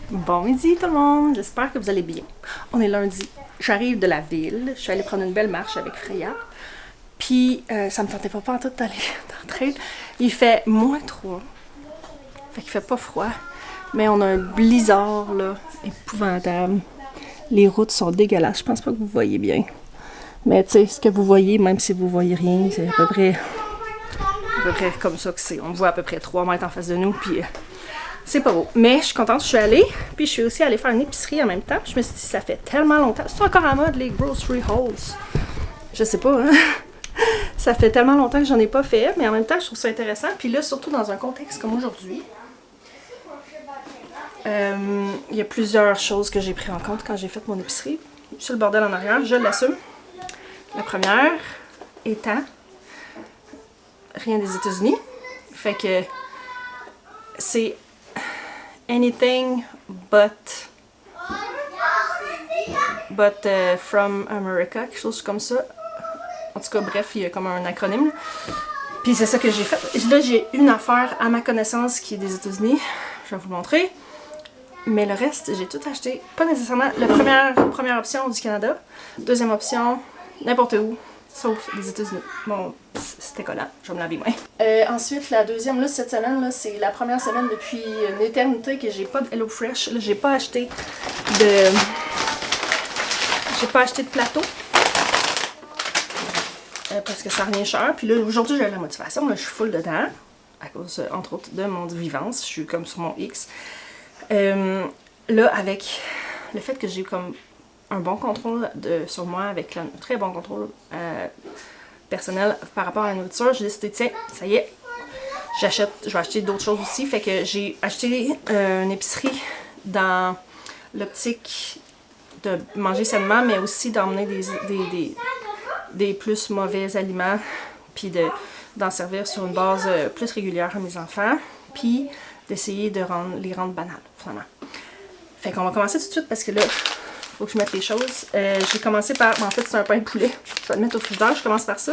Bon midi tout le monde, j'espère que vous allez bien. On est lundi, j'arrive de la ville, je suis allée prendre une belle marche avec Freya. Puis ça me tentait pas en tout d'aller dans le trail. Il fait -3, fait qu'il fait pas froid, mais on a un blizzard là, épouvantable. Les routes sont dégueulasses, je pense pas que vous voyez bien. Mais tu sais, ce que vous voyez, même si vous voyez rien, c'est à peu près comme ça que c'est. On voit à peu près 3 mètres en face de nous, puis c'est pas beau. Mais je suis contente, je suis allée. Puis je suis aussi allée faire une épicerie en même temps. Puis je me suis dit, ça fait tellement longtemps. C'est encore en mode les grocery hauls. Je sais pas, hein. Ça fait tellement longtemps que j'en ai pas fait. Mais en même temps, je trouve ça intéressant. Puis là, surtout dans un contexte comme aujourd'hui. Il y a plusieurs choses que j'ai pris en compte quand j'ai fait mon épicerie. Sur le bordel en arrière, je l'assume. La première étant rien des États-Unis. Fait que c'est anything but from America, quelque chose comme ça. En tout cas, bref, il y a comme un acronyme. Puis c'est ça que j'ai fait. Là, j'ai une affaire à ma connaissance qui est des États-Unis. Je vais vous le montrer. Mais le reste, j'ai tout acheté. Pas nécessairement. La première option du Canada. Deuxième option, n'importe où. Sauf les États-Unis. Bon, c'était collant. Je vais me laver les mains. Ensuite, la deuxième, là, cette semaine, là, c'est la première semaine depuis une éternité que j'ai pas de HelloFresh. Là, j'ai pas acheté de plateau. Parce que ça revient cher. Puis là, aujourd'hui, j'ai la motivation. Là, je suis full dedans. À cause, entre autres, de mon vivance. Je suis comme sur mon X. Là, avec le fait que j'ai comme un bon contrôle sur moi, avec un très bon contrôle personnel par rapport à la nourriture, j'ai décidé, tiens, ça y est, je vais acheter d'autres choses aussi. Fait que j'ai acheté une épicerie dans l'optique de manger sainement, mais aussi d'emmener des plus mauvais aliments, puis d'en servir sur une base plus régulière à mes enfants, puis d'essayer de les rendre banales, finalement. Fait qu'on va commencer tout de suite parce que là, faut que je mette les choses. J'ai commencé par, en fait, c'est un pain de poulet. Je vais le mettre au frigidaire, je commence par ça.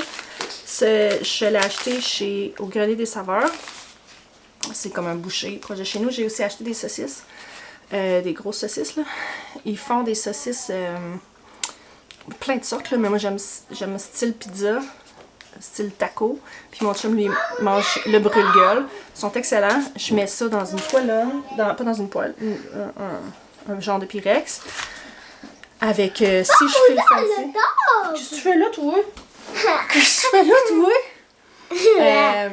Je l'ai acheté au Grenier des Saveurs. C'est comme un boucher proche de chez nous. J'ai aussi acheté des saucisses, des grosses saucisses, là. Ils font des saucisses plein de sortes, là, mais moi j'aime style pizza, style taco. Puis mon chum, lui, mange le brûle-gueule. Ils sont excellents. Je mets ça dans une poêlonne, pas dans une poêle, un genre de Pyrex. Avec, si je fais le fancy. Qu'est-ce que tu fais là, toi? Qu'est-ce que tu fais là, toi?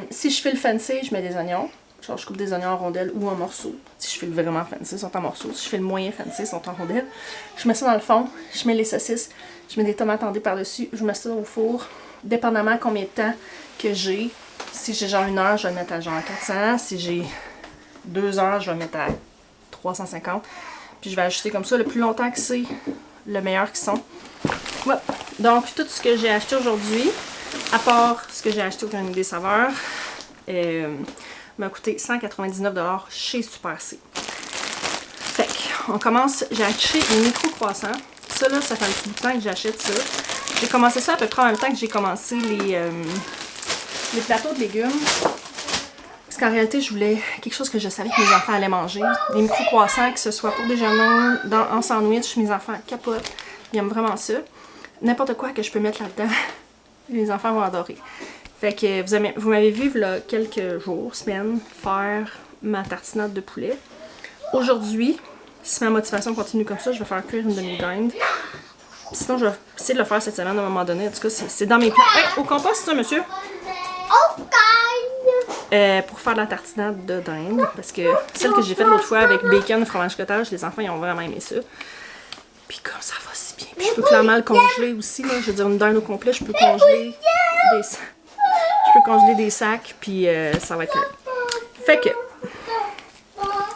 Si je fais le fancy, je mets des oignons. Genre, je coupe des oignons en rondelles ou en morceaux. Si je fais le vraiment fancy, ils sont en morceaux. Si je fais le moyen fancy, ils sont en rondelles. Je mets ça dans le fond. Je mets les saucisses. Je mets des tomates en dés par-dessus. Je mets ça au four. Dépendamment combien de temps que j'ai. Si j'ai genre 1 heure, je vais le mettre à genre 400. Si j'ai 2 heures, je vais le mettre à 350. Puis je vais ajuster comme ça. Le plus longtemps que c'est, le meilleur qu'ils sont. Voilà. Donc, tout ce que j'ai acheté aujourd'hui, à part ce que j'ai acheté au Grenier des Saveurs, m'a coûté 199$ chez Super C. Fait qu'on commence. J'ai acheté les micro-croissants. Ça, là, ça fait un petit bout de temps que j'achète ça. J'ai commencé ça à peu près en même temps que j'ai commencé les plateaux de légumes. Parce qu'en réalité, je voulais quelque chose que je savais que mes enfants allaient manger. Des micro-croissants, que ce soit pour déjeuner, en sandwich. Mes enfants capotent. Ils aiment vraiment ça. N'importe quoi que je peux mettre là-dedans, les enfants vont adorer. Fait que vous m'avez vu, il y a quelques jours, semaines, faire ma tartinade de poulet. Aujourd'hui, si ma motivation continue comme ça, je vais faire cuire une demi-dinde. Sinon, je vais essayer de le faire cette semaine à un moment donné. En tout cas, c'est dans mes plans. Hey, au compost, ça, monsieur? Pour faire la tartinade de dinde. Parce que celle que j'ai faite l'autre fois avec bacon et fromage cottage, les enfants ils ont vraiment aimé ça. Puis comme ça va si bien. Puis je peux clairement le congeler aussi. Là. Je veux dire, une dinde au complet, je peux congeler des sacs. Puis ça va être... Fait que...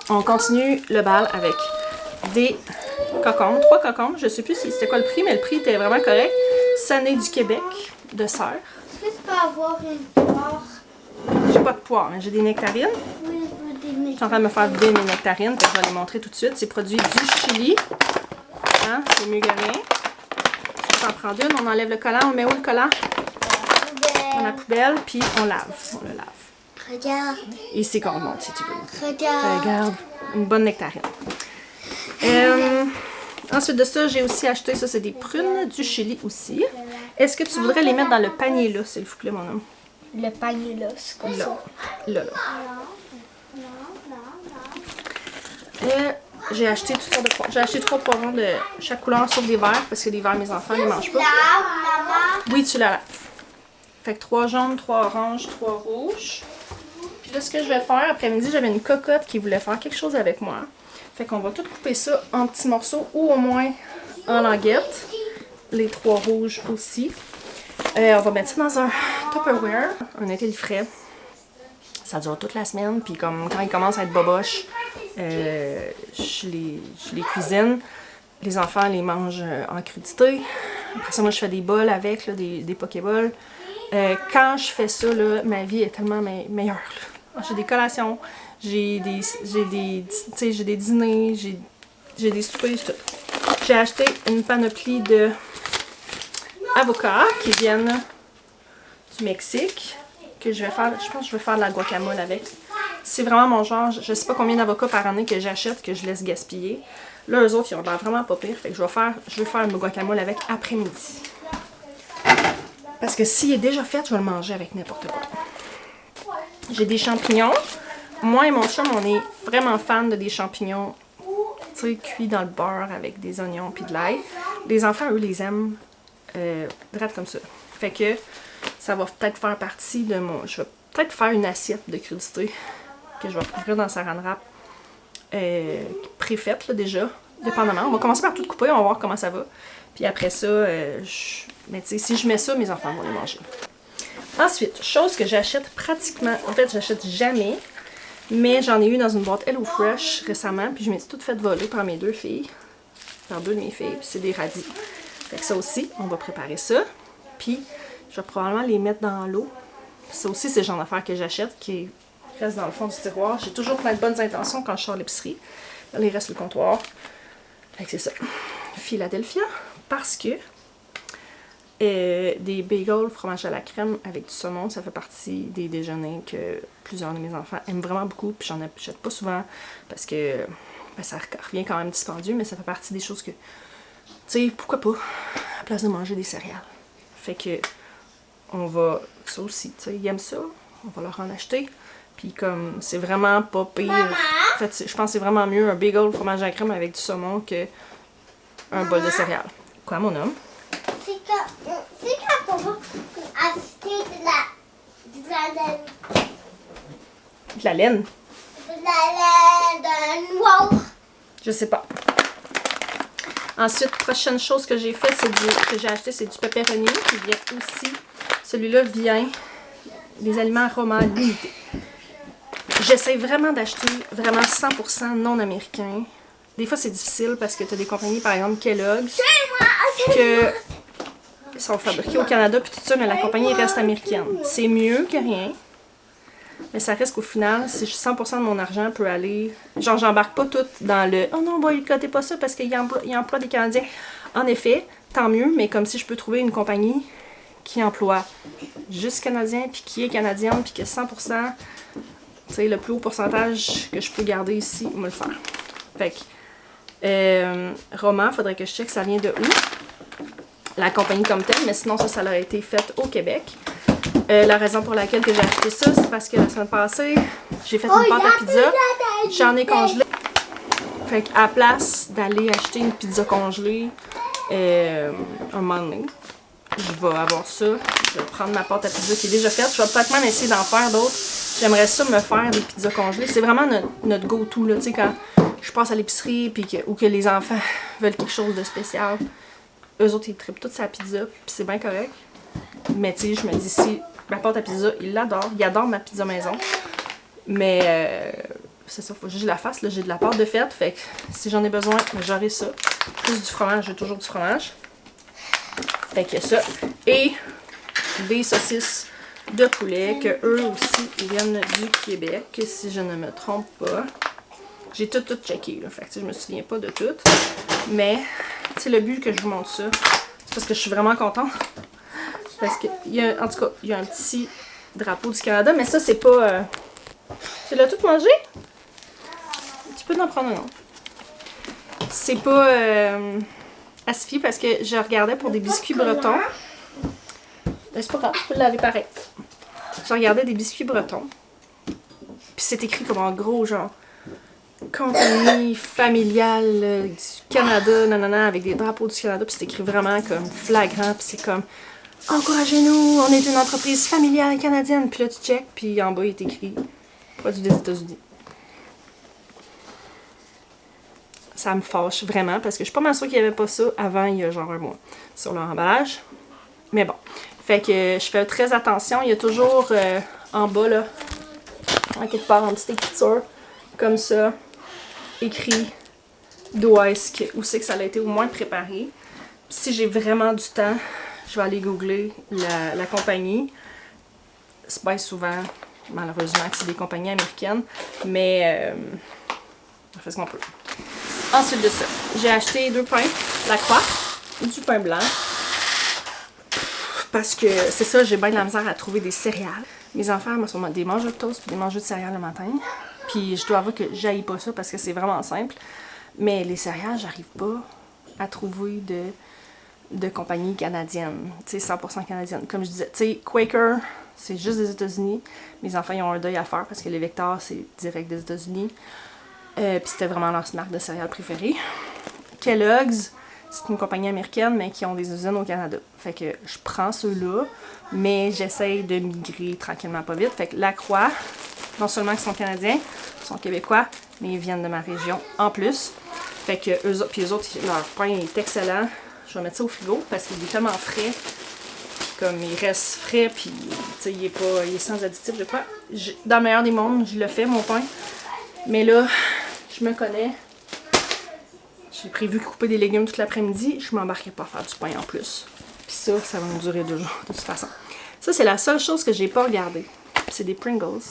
On continue le bal avec des cocombes. 3 cocombes. Je sais plus si c'était quoi le prix, mais le prix était vraiment correct. Sané du Québec, de Serre. Est-ce que tu peux avoir une poire? J'ai pas de poire, mais j'ai des nectarines. Oui, je veux des nectarines. Je suis en train de me faire vider mes nectarines, puis je vais les montrer tout de suite. C'est produit du Chili. Hein? C'est mieux que rien. On en prend une, on enlève le collant. On met où le collant? Dans la poubelle, puis on lave. On le lave. Regarde. Ici qu'on remonte si tu veux. Regarde. Regarde. Une bonne nectarine. Ensuite de ça, j'ai aussi acheté, ça c'est des prunes du Chili aussi. Est-ce que tu voudrais les mettre dans le panier là, s'il vous plaît, mon homme? Le panier là, c'est comme ça. Là. J'ai acheté toutes sortes de poivrons. J'ai acheté 3 poivrons de chaque couleur sauf des verts parce que les verts, mes enfants ne les mangent pas. Oui, tu la laves. Fait que 3 jaunes, 3 oranges, 3 rouges. Puis là, ce que je vais faire, après-midi, j'avais une cocotte qui voulait faire quelque chose avec moi. Fait qu'on va tout couper ça en petits morceaux ou au moins en languettes. Les 3 rouges aussi. On va mettre ça dans un Tupperware, un étel frais. Ça dure toute la semaine, puis comme quand ils commencent à être boboches, je les cuisine. Les enfants les mangent en crudité. Après ça, moi, je fais des bols avec, là, des pokéballs. Quand je fais ça, là, ma vie est tellement meilleure. J'ai des collations, j'ai des dîners, j'ai des soupers, tout. J'ai acheté une panoplie de avocats qui viennent du Mexique. Que je vais faire, je pense que je vais faire de la guacamole avec. C'est vraiment mon genre. Je sais pas combien d'avocats par année que j'achète, que je laisse gaspiller. Là, eux autres, ils ont l'air vraiment pas pire. Fait que je vais faire une guacamole avec après-midi. Parce que s'il est déjà fait, je vais le manger avec n'importe quoi. J'ai des champignons. Moi et mon chum, on est vraiment fans de des champignons, tu sais, cuits dans le beurre avec des oignons puis de l'ail. Les enfants, eux, les aiment direct comme ça. Fait que ça va peut-être faire partie de mon... Je vais peut-être faire une assiette de crudité que je vais couvrir dans Saran Wrap préfaite là, déjà, dépendamment. On va commencer par tout couper, on va voir comment ça va. Puis après ça, mais tu sais, si je mets ça, mes enfants vont les manger. Ensuite, chose que j'achète pratiquement... En fait, j'achète jamais, mais j'en ai eu dans une boîte HelloFresh récemment, puis je m'ai tout fait voler par mes 2 filles. Par 2 de mes filles, puis c'est des radis. Fait que ça aussi, on va préparer ça. Puis, je vais probablement les mettre dans l'eau. Ça aussi, c'est le genre d'affaires que j'achète qui reste dans le fond du tiroir. J'ai toujours plein de bonnes intentions quand je sors l'épicerie. Là, il reste le comptoir. Fait que c'est ça. Philadelphia, parce que des bagels, fromage à la crème avec du saumon, ça fait partie des déjeuners que plusieurs de mes enfants aiment vraiment beaucoup. Puis j'en achète pas souvent parce que ça revient quand même dispendieux, mais ça fait partie des choses que, tu sais, pourquoi pas, à la place de manger des céréales. Fait que, on va, ça aussi, tu sais, ils aiment ça, on va leur en acheter. Puis comme, c'est vraiment pas pire. En fait, je pense que c'est vraiment mieux un bagel fromage à la crème avec du saumon que un bol de céréales. Quoi, mon homme? C'est quand on va acheter de la laine. De la laine? De la laine noire. Je sais pas. Ensuite, prochaine chose que j'ai fait, que j'ai acheté, c'est du pepperoni qui vient aussi. Celui-là vient des aliments Roma limités. J'essaie vraiment d'acheter vraiment 100% non américain. Des fois, c'est difficile parce que tu as des compagnies, par exemple Kellogg's, que sont fabriquées au Canada puis tout ça, mais la compagnie reste américaine. C'est mieux que rien. Mais ça reste qu'au final, si 100% de mon argent peut aller... Genre, j'embarque pas tout dans le « Oh non, boycottez pas ça parce qu'il emploie des Canadiens. » En effet, tant mieux, mais comme si je peux trouver une compagnie qui emploie juste Canadiens, puis qui est canadienne, puis que 100%, tu sais, le plus haut pourcentage que je peux garder ici, me le faire. Fait que, Roma, faudrait que je check ça vient de où. La compagnie comme telle, mais sinon ça aurait été fait au Québec. La raison pour laquelle j'ai acheté ça, c'est parce que la semaine passée, j'ai fait une pâte à pizza. J'en ai congelé. Fait qu'à la place d'aller acheter une pizza congelée, un moment donné, je vais avoir ça. Je vais prendre ma pâte à pizza qui est déjà faite. Je vais peut-être même essayer d'en faire d'autres. J'aimerais ça me faire des pizzas congelées. C'est vraiment notre go-to, là, tu sais, quand je passe à l'épicerie ou que les enfants veulent quelque chose de spécial. Eux autres, ils trippent toute sa pizza, puis c'est bien correct. Mais tu sais, je me dis, si ma pâte à pizza, ils l'adorent. Ils adorent ma pizza maison. Mais c'est ça, faut juste que je la fasse. J'ai de la pâte de fête, fait que si j'en ai besoin, j'aurai ça. Plus du fromage, j'ai toujours du fromage. Fait que ça. Et des saucisses de poulet, que eux aussi, ils viennent du Québec, si je ne me trompe pas. J'ai tout checké, là. Fait que je me souviens pas de tout. Mais, tu sais, le but que je vous montre ça, c'est parce que je suis vraiment contente. Parce que, en tout cas, il y a un petit drapeau du Canada, mais ça, c'est pas... Tu l'as tout mangé? Tu peux en prendre un autre. C'est pas acidifié parce que je regardais pour des biscuits bretons. C'est pas grave, je peux le laver pareil. Je regardais des biscuits bretons. Puis c'est écrit comme en gros, genre compagnie familiale du Canada, nanana, avec des drapeaux du Canada. Puis c'est écrit vraiment comme flagrant. Puis c'est comme encouragez-nous, on est une entreprise familiale canadienne. Puis là tu check, puis en bas il est écrit produit des États-Unis. Ça me fâche vraiment parce que je suis pas mal sûre qu'il n'y avait pas ça avant il y a genre un mois sur leur emballage. Mais bon. Fait que je fais très attention. Il y a toujours en bas, là, en quelque part, en petite écriture, comme ça, écrit d'où où c'est que ça a été au moins préparé. Puis si j'ai vraiment du temps, je vais aller googler la compagnie. C'est bien souvent, malheureusement, que c'est des compagnies américaines. Mais on fait ce qu'on peut. Ensuite de ça, j'ai acheté 2 pains, la croix, et du pain blanc. Parce que c'est ça, j'ai bien de la misère à trouver des céréales. Mes enfants sont des mangeurs de toast et des mangeurs de céréales le matin. Puis je dois avouer que j'haïs pas ça parce que c'est vraiment simple. Mais les céréales, j'arrive pas à trouver de compagnie canadienne. Tu sais, 100% canadienne. Comme je disais, tu sais, Quaker, c'est juste des États-Unis. Mes enfants, ils ont un deuil à faire parce que les Vectors, c'est direct des États-Unis. Puis c'était vraiment leur marque de céréales préférée. Kellogg's, c'est une compagnie américaine, mais qui ont des usines au Canada. Fait que je prends ceux-là, mais j'essaye de migrer tranquillement pas vite. Fait que La Croix, non seulement qu'ils sont canadiens, ils sont québécois, mais ils viennent de ma région en plus. Fait que eux autres, leur pain est excellent. Je vais mettre ça au frigo parce qu'il est tellement frais. Comme il reste frais, puis il est sans additif, je crois. Dans le meilleur des mondes, je le fais, mon pain. Mais là, je me connais. J'ai prévu couper des légumes toute l'après-midi. Je m'embarquerai pas à faire du pain en plus. Puis ça va me durer 2 jours de toute façon. Ça, c'est la seule chose que j'ai pas regardée. C'est des Pringles.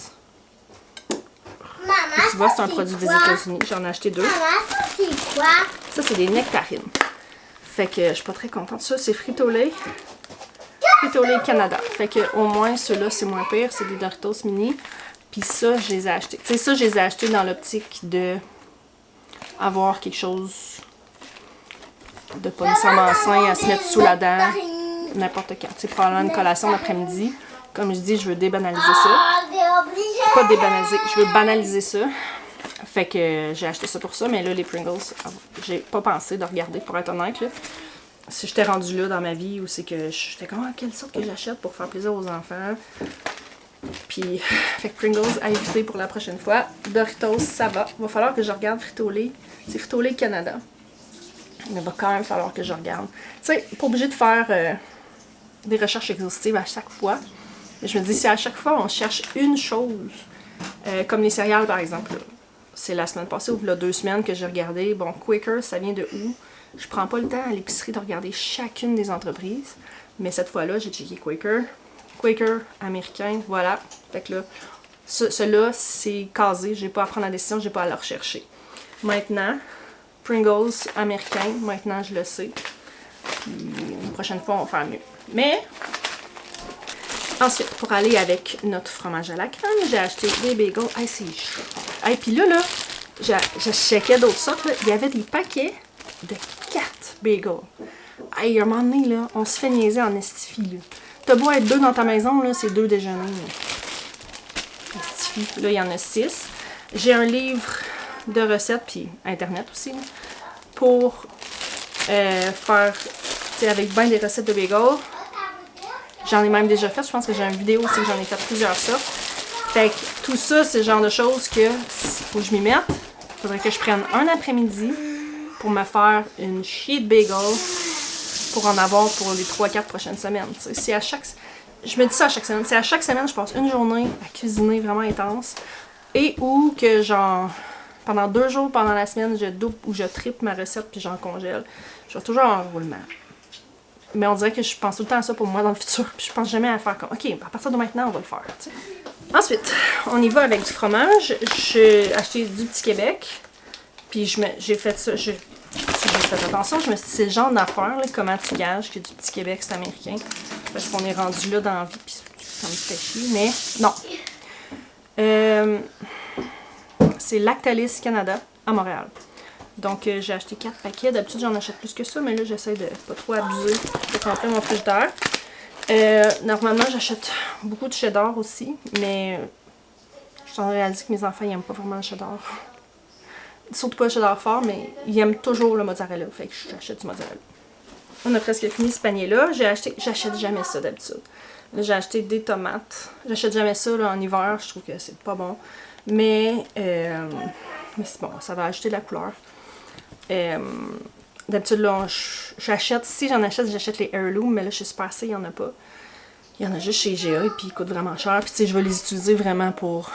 Maman, et tu vois, c'est un produit des États-Unis. J'en ai acheté 2. Maman, ça c'est quoi? Ça, c'est des nectarines. Fait que je suis pas très contente. Ça, c'est Frito-Lay. Frito-Lay Canada. Fait que au moins, ceux-là, c'est moins pire. C'est des Doritos mini. Puis ça, je les ai achetés. Tu sais, ça, je les ai achetés dans l'optique de avoir quelque chose de pas nécessairement sain à se mettre sous la dent n'importe quand. Tu sais, probablement une collation l'après-midi. Comme je dis, je veux débanaliser ça. Pas débanaliser, je veux banaliser ça. Fait que j'ai acheté ça pour ça, mais là, les Pringles, j'ai pas pensé de regarder, pour être honnête, là. Si j'étais rendue là dans ma vie, ou c'est que j'étais comme, quelle sorte que j'achète pour faire plaisir aux enfants. Puis, fait que Pringles à éviter pour la prochaine fois. Doritos, ça va. Va falloir que je regarde Frito-Lay. C'est Frito-Lay Canada. Mais il va quand même falloir que je regarde. Tu sais, pas obligé de faire des recherches exhaustives à chaque fois. Mais je me dis, si à chaque fois on cherche une chose, comme les céréales par exemple, c'est la semaine passée ou il y a 2 semaines que j'ai regardé. Bon, Quaker, ça vient de où? Je prends pas le temps à l'épicerie de regarder chacune des entreprises. Mais cette fois-là, j'ai checké Quaker. Quaker américain, voilà. Fait que là, cela c'est casé. J'ai pas à prendre la décision, j'ai pas à le rechercher. Maintenant, Pringles américain, maintenant je le sais. Puis une prochaine fois, on va faire mieux. Mais, ensuite, pour aller avec notre fromage à la crème, j'ai acheté des bagels. Hey, c'est chaud. Hey, puis là, je checkais d'autres sortes. Là. Il y avait des paquets de 4 bagels. Hey, à un moment donné, là, on se fait niaiser en estifie, là. T'as beau être 2 dans ta maison, là, c'est 2 déjeuners. Estifie. Là, il y en a 6. J'ai un livre de recettes, puis Internet aussi, là, pour faire, tu sais, avec bien des recettes de bagels. J'en ai même déjà fait. Je pense que j'ai une vidéo aussi que j'en ai fait plusieurs sortes. Fait que tout ça, c'est le genre de choses que faut que je m'y mette. Il faudrait que je prenne un après-midi pour me faire une chier de bagels pour en avoir pour les 3-4 prochaines semaines. Si à chaque... Je me dis ça à chaque semaine. Si à chaque semaine, je passe une journée à cuisiner vraiment intense et ou que genre pendant 2 jours pendant la semaine, je double ou je triple ma recette puis j'en congèle, je vais toujours en roulement. Mais on dirait que je pense tout le temps à ça pour moi dans le futur. Puis je pense jamais à faire comme, OK, à partir de maintenant, on va le faire. T'sais. Ensuite, on y va avec du fromage. J'ai acheté du Petit Québec. Puis j'ai fait ça. J'ai fait attention. Je me suis dit, c'est le genre d'affaire, comment tu gages que du Petit Québec, c'est américain. Parce qu'on est rendu là dans la vie. Puis ça me fait chier. Mais non. C'est Lactalis Canada à Montréal. Donc, j'ai acheté 4 paquets. D'habitude, j'en achète plus que ça, mais là, j'essaie de pas trop abuser de compter mon frigidaire. Normalement, j'achète beaucoup de cheddar aussi, mais je suis en train de réaliser que mes enfants, ils aiment pas vraiment le cheddar. Surtout pas le cheddar fort, mais ils aiment toujours le mozzarella, fait que j'achète du mozzarella. On a presque fini ce panier-là. J'achète jamais ça d'habitude. Là, j'ai acheté des tomates. J'achète jamais ça là, en hiver, je trouve que c'est pas bon. Mais c'est bon, ça va ajouter de la couleur. D'habitude, là, j'achète, si j'en achète, j'achète les Heirloom, mais là, chez Super C, il n'y en a pas. Il y en a juste chez IGA, et puis ils coûtent vraiment cher. Puis, tu sais, je vais les utiliser vraiment pour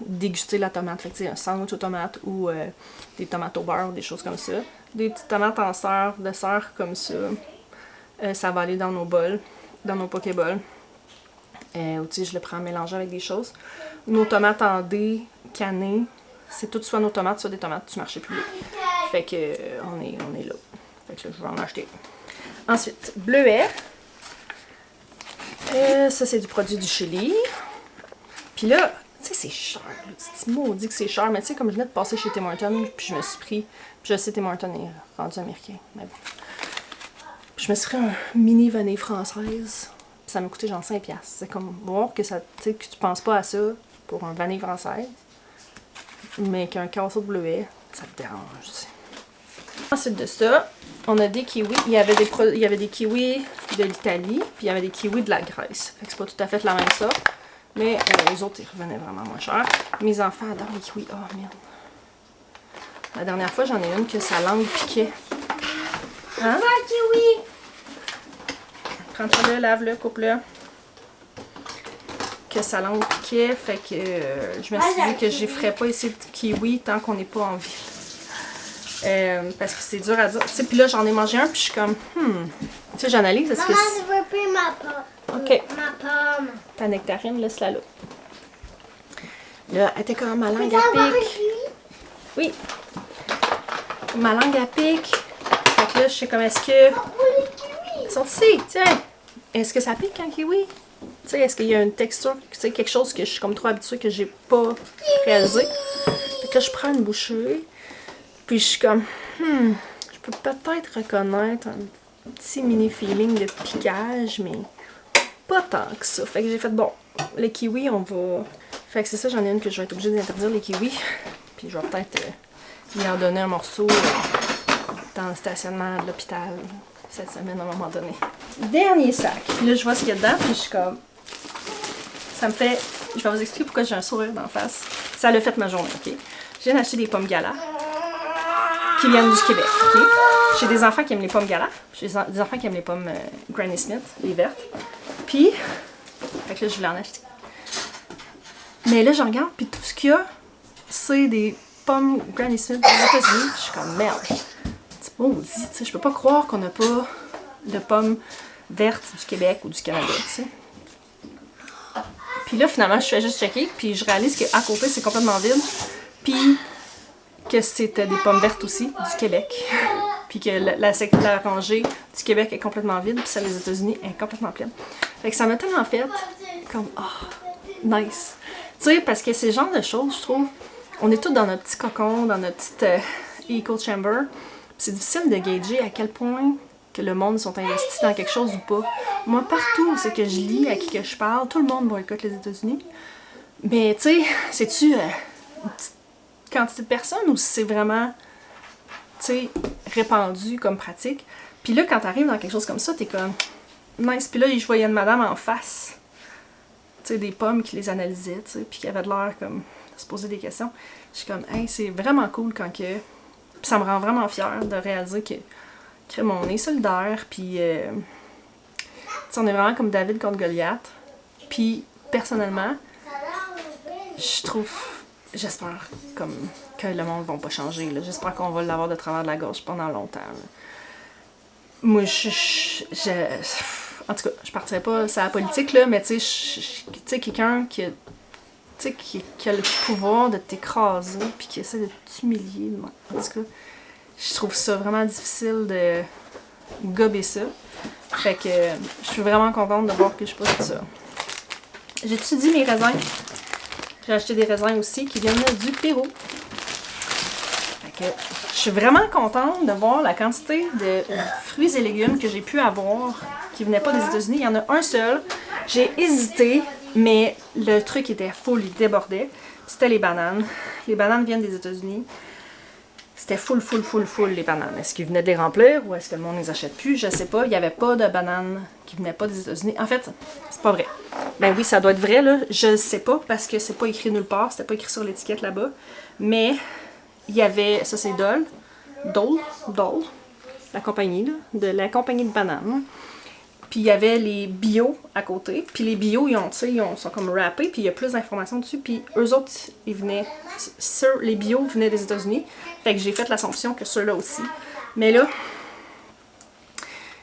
déguster la tomate. Fait que, tu sais, un sandwich aux tomates ou des tomates au beurre, des choses comme ça. Des petites tomates en serre, de serre comme ça. Ça va aller dans nos bols, dans nos pokéballs. Ou, tu sais, je le prends mélangé avec des choses. Nos tomates en dés cannées, c'est tout soit nos tomates, soit des tomates du marché public. Fait que on est là. Fait que là, je vais en acheter. Ensuite, bleuet. Ça, c'est du produit du Chili. Puis là, tu sais, c'est cher. Le petit mot dit que c'est cher, mais tu sais, comme je venais de passer chez Tim Hortons, puis je me suis pris. Puis je sais, Tim Hortons est rendu américain. Mais bon. Puis je me suis pris un mini vanille française. Puis ça m'a coûté genre 5$. C'est comme voir que ça, tu sais, que tu penses pas à ça pour un vanille française, mais qu'un casseau de bleuet, ça te dérange, tu sais. Ensuite de ça, on a des kiwis. Il y avait des kiwis de l'Italie, puis il y avait des kiwis de la Grèce. Fait que c'est pas tout à fait la même sorte, mais les autres, ils revenaient vraiment moins cher. Mes enfants adorent les kiwis. Oh merde. La dernière fois, j'en ai une que sa langue piquait. Hein? Kiwi! Prends-le, lave-le, coupe-le. Que sa langue piquait, fait que je me suis dit que je ferais pas essayer de kiwi tant qu'on n'est pas en ville. Parce que c'est dur à dire. Tu sais, puis là, j'en ai mangé un, puis je suis comme, Tu sais, j'analyse. Est-ce que Maman, je veux plus ma pomme. OK. Ma pomme. Ta nectarine, laisse-la là. Là, elle était comme ma langue Tu veux à avoir un pic. kiwi? Oui. Ma langue à pic. Fait que là, je sais comme, est-ce que. Oh, les kiwis! Ils sont ici, tiens. Est-ce que ça pique un kiwi? Tu sais, est-ce qu'il y a une texture, tu sais, quelque chose que je suis comme trop habituée que j'ai pas réalisé. Fait que là, je prends une bouchée. Puis je suis comme, je peux peut-être reconnaître un petit mini feeling de piquage, mais pas tant que ça. Fait que j'ai fait, bon, les kiwis, on va. Fait que c'est ça, j'en ai une que je vais être obligée d'interdire, les kiwis. Puis je vais peut-être lui en donner un morceau dans le stationnement de l'hôpital cette semaine à un moment donné. Dernier sac. Puis là, je vois ce qu'il y a dedans, puis je suis comme. Ça me fait. Je vais vous expliquer pourquoi j'ai un sourire d'en face. Ça l'a fait ma journée, ok? Je viens d'acheter des pommes Gala qui viennent du Québec, ok? J'ai des enfants qui aiment les pommes Gala. J'ai des enfants qui aiment les pommes Granny Smith, les vertes. Puis, fait que là, je voulais en acheter. Mais là, je regarde, puis tout ce qu'il y a, c'est des pommes Granny Smith des États-Unis. Je suis comme, merde. C'est maudit, tu sais. Je peux pas croire qu'on n'a pas de pommes vertes du Québec ou du Canada, tu sais. Puis là, finalement, je fais juste checker, puis je réalise qu'à côté, c'est complètement vide. Puis que c'était des pommes vertes aussi, du Québec. Puis que la rangée du Québec est complètement vide, puis celle des États-Unis est complètement pleine. Fait que ça m'a tellement fait comme, nice. Tu sais, parce que c'est le genre de choses, je trouve, on est tous dans notre petit cocon, dans notre petite echo chamber. C'est difficile de gager à quel point que le monde sont investis dans quelque chose ou pas. Moi, partout où c'est que je lis, à qui que je parle, tout le monde boycotte les États-Unis. Mais, tu sais, c'est-tu une petite quantité de personnes ou c'est vraiment, tu sais, répandu comme pratique? Puis là, quand t'arrives dans quelque chose comme ça, t'es comme, nice. Puis là, je voyais une madame en face, tu sais, des pommes qui les analysait, tu sais, puis qui avait de l'air comme de se poser des questions. Je suis comme, hey, c'est vraiment cool quand que. Puis ça me rend vraiment fière de réaliser que on est solidaire, puis on est vraiment comme David contre Goliath. Puis personnellement, je trouve, j'espère comme que le monde va pas changer. J'espère qu'on va l'avoir de travers de la gorge pendant longtemps. Là. Moi, en tout cas, je partirais pas sur la politique, là, mais tu sais, quelqu'un qui a le pouvoir de t'écraser, puis qui essaie de t'humilier. En tout cas, je trouve ça vraiment difficile de gober ça. Fait que je suis vraiment contente de voir que je suis pas tout ça. J'ai étudié mes raisins. J'ai acheté des raisins aussi qui viennent du Pérou. Fait que je suis vraiment contente de voir la quantité de fruits et légumes que j'ai pu avoir qui venaient pas des États-Unis. Il y en a un seul. J'ai hésité, mais le truc était full, il débordait. C'était les bananes. Les bananes viennent des États-Unis. C'était full les bananes. Est-ce qu'ils venaient de les remplir ou est-ce que le monde ne les achète plus? Je sais pas. Il n'y avait pas de bananes qui venaient pas des États-Unis. En fait, c'est pas vrai. Ben oui, ça doit être vrai, là. Je sais pas parce que c'est pas écrit nulle part. C'était pas écrit sur l'étiquette là-bas. Mais il y avait. Ça, c'est Dole, la compagnie, là. La compagnie de bananes. Puis il y avait les bio à côté. Puis les bio, ils sont comme wrappés. Puis il y a plus d'informations dessus. Puis eux autres, ils venaient. Les bio venaient des États-Unis. Fait que j'ai fait l'assumption que ceux-là aussi. Mais là,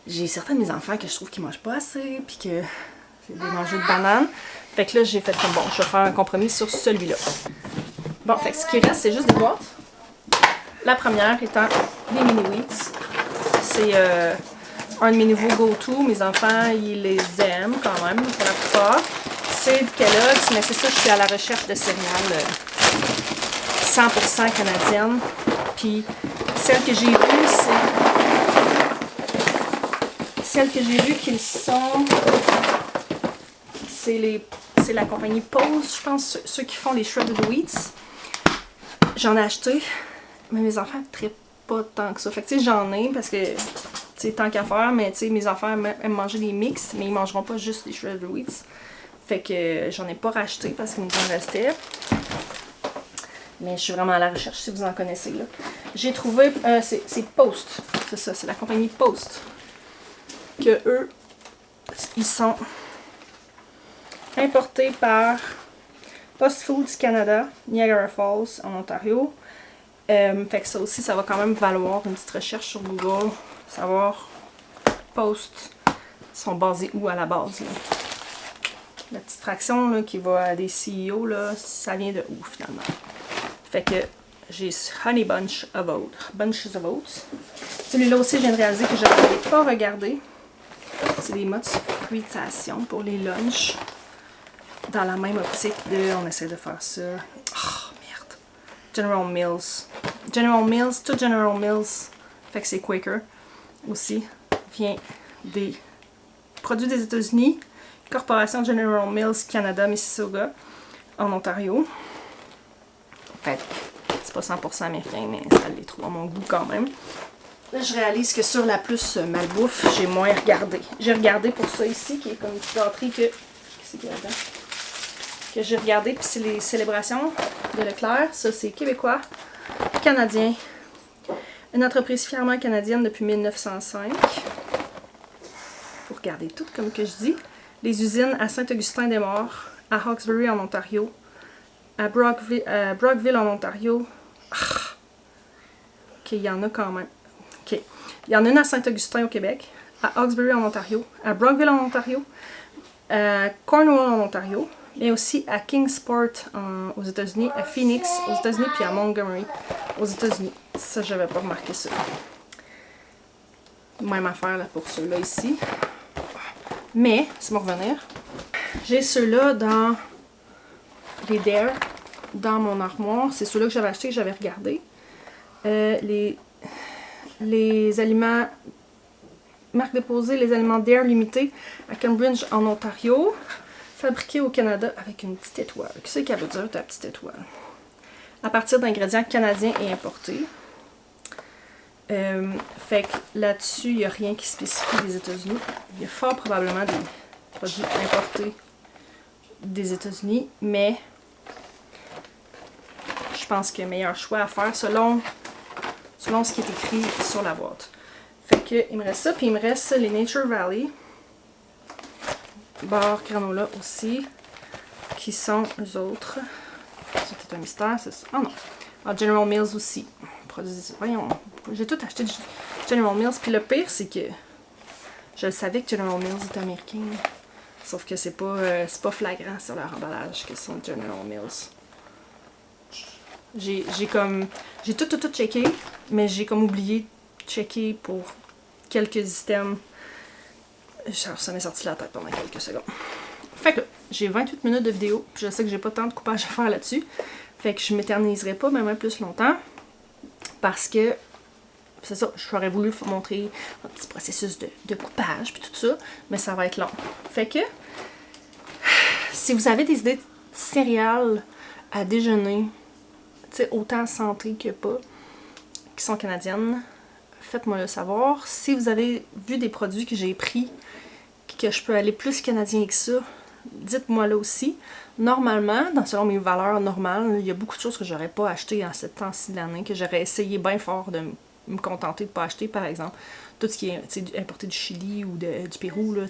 j'ai certains de mes enfants que je trouve qu'ils mangent pas assez. Puis que c'est des mangeurs de bananes. Fait que là, j'ai fait comme bon, je vais faire un compromis sur celui-là. Bon, fait que ce qui reste, c'est juste des boîtes. La première étant des mini wheats. C'est un de mes nouveaux go-to. Mes enfants, ils les aiment quand même, pour la plupart. C'est de Kellogg's, mais c'est ça, je suis à la recherche de céréales 100% canadiennes. Puis, celles que j'ai vues, qu'ils sont... C'est la compagnie Pose, je pense, ceux qui font les Shredded Wheats. J'en ai acheté, mais mes enfants ne trippent pas tant que ça. Fait que, tu sais, j'en ai parce que... C'est tant qu'à faire, mais tu sais, mes enfants aiment manger des mix, mais ils mangeront pas juste des Shredded Wheats. Fait que j'en ai pas racheté parce qu'il nous en restait. Mais je suis vraiment à la recherche si vous en connaissez là. J'ai trouvé, c'est Post, c'est ça, c'est la compagnie Post. Que eux, ils sont importés par Post Foods Canada, Niagara Falls, en Ontario. Fait que ça aussi, ça va quand même valoir une petite recherche sur Google. Savoir Post sont basés où à la base. Là. La petite fraction là, qui va à des CEO, là, ça vient de où finalement? Fait que j'ai Honey Bunches of Oats. Celui-là aussi, je viens de réaliser que je n'avais pas regardé. C'est des modes fruitation pour les lunchs. Dans la même optique de, on essaie de faire ça. Oh merde. General Mills. Tout General Mills. Fait que c'est Quaker. Aussi vient des produits des États-Unis, Corporation General Mills Canada, Mississauga, en Ontario. Fait c'est pas 100% américain, mais ça les trouve à mon goût quand même. Là, je réalise que sur la plus malbouffe, j'ai moins regardé. J'ai regardé pour ça ici, qui est comme une petite entrée que... Qu'est-ce qu'il y a là-dedans? Que j'ai regardé, puis c'est les célébrations de Leclerc. Ça, c'est québécois, canadien. Une entreprise fièrement canadienne depuis 1905. Pour regarder tout comme que je dis. Les usines à Saint-Augustin-des-Maures, à Hawkesbury en Ontario, à Brockville en Ontario. Ok, il y en a quand même. Ok. Il y en a une à Saint-Augustin au Québec, à Hawkesbury en Ontario, à Brockville en Ontario, à Cornwall en Ontario, mais aussi à Kingsport aux États-Unis, à Phoenix aux États-Unis, puis à Montgomery aux États-Unis. Ça, j'avais pas remarqué ça. Même affaire là, pour ceux-là ici. Mais, c'est mon revenir. J'ai ceux-là dans les Dare, dans mon armoire. C'est ceux-là que j'avais acheté, que j'avais regardé. Les aliments, marque déposée, les aliments Dare limités à Cambridge en Ontario. Fabriqués au Canada avec une petite étoile. Qu'est-ce qu'elle veut dire, ta petite étoile? À partir d'ingrédients canadiens et importés. Fait que là-dessus, il n'y a rien qui spécifie des États-Unis. Il y a fort probablement des produits importés des États-Unis, mais je pense qu'il y a un meilleur choix à faire selon ce qui est écrit sur la boîte. Fait que il me reste ça, puis il me reste les Nature Valley. Bar granola aussi, qui sont eux autres. C'était un mystère, c'est ça. Ah non. Ah, General Mills aussi. Voyons, j'ai tout acheté de General Mills. Puis le pire, c'est que je savais que General Mills était américain. Sauf que c'est pas flagrant sur leur emballage que sont General Mills. J'ai tout checké, mais j'ai comme oublié de checker pour quelques items. Ça m'est sorti de la tête pendant quelques secondes. Fait que j'ai 28 minutes de vidéo, puis je sais que j'ai pas tant de coupage à faire là-dessus. Fait que je m'éterniserai pas même plus longtemps. parce que c'est ça, j'aurais voulu vous montrer un petit processus de coupage puis tout ça, mais ça va être long. Fait que, si vous avez des idées de céréales à déjeuner, tu sais, autant santé que pas, qui sont canadiennes, faites-moi le savoir. Si vous avez vu des produits que j'ai pris, que je peux aller plus canadien que ça, dites-moi là aussi. Normalement, selon mes valeurs normales, il y a beaucoup de choses que j'aurais pas achetées en ce temps-ci de l'année, que j'aurais essayé bien fort de me contenter de pas acheter, par exemple. Tout ce qui est importé du Chili ou du Pérou, là,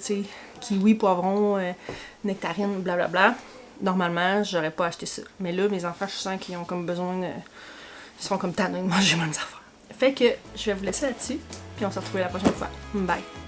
kiwi, poivron, nectarine, blablabla. Normalement, j'aurais pas acheté ça. Mais là, mes enfants, je sens qu'ils ont comme besoin de... Ils sont comme tannés de manger mes affaires. Fait que je vais vous laisser là-dessus, puis on se retrouve la prochaine fois. Bye!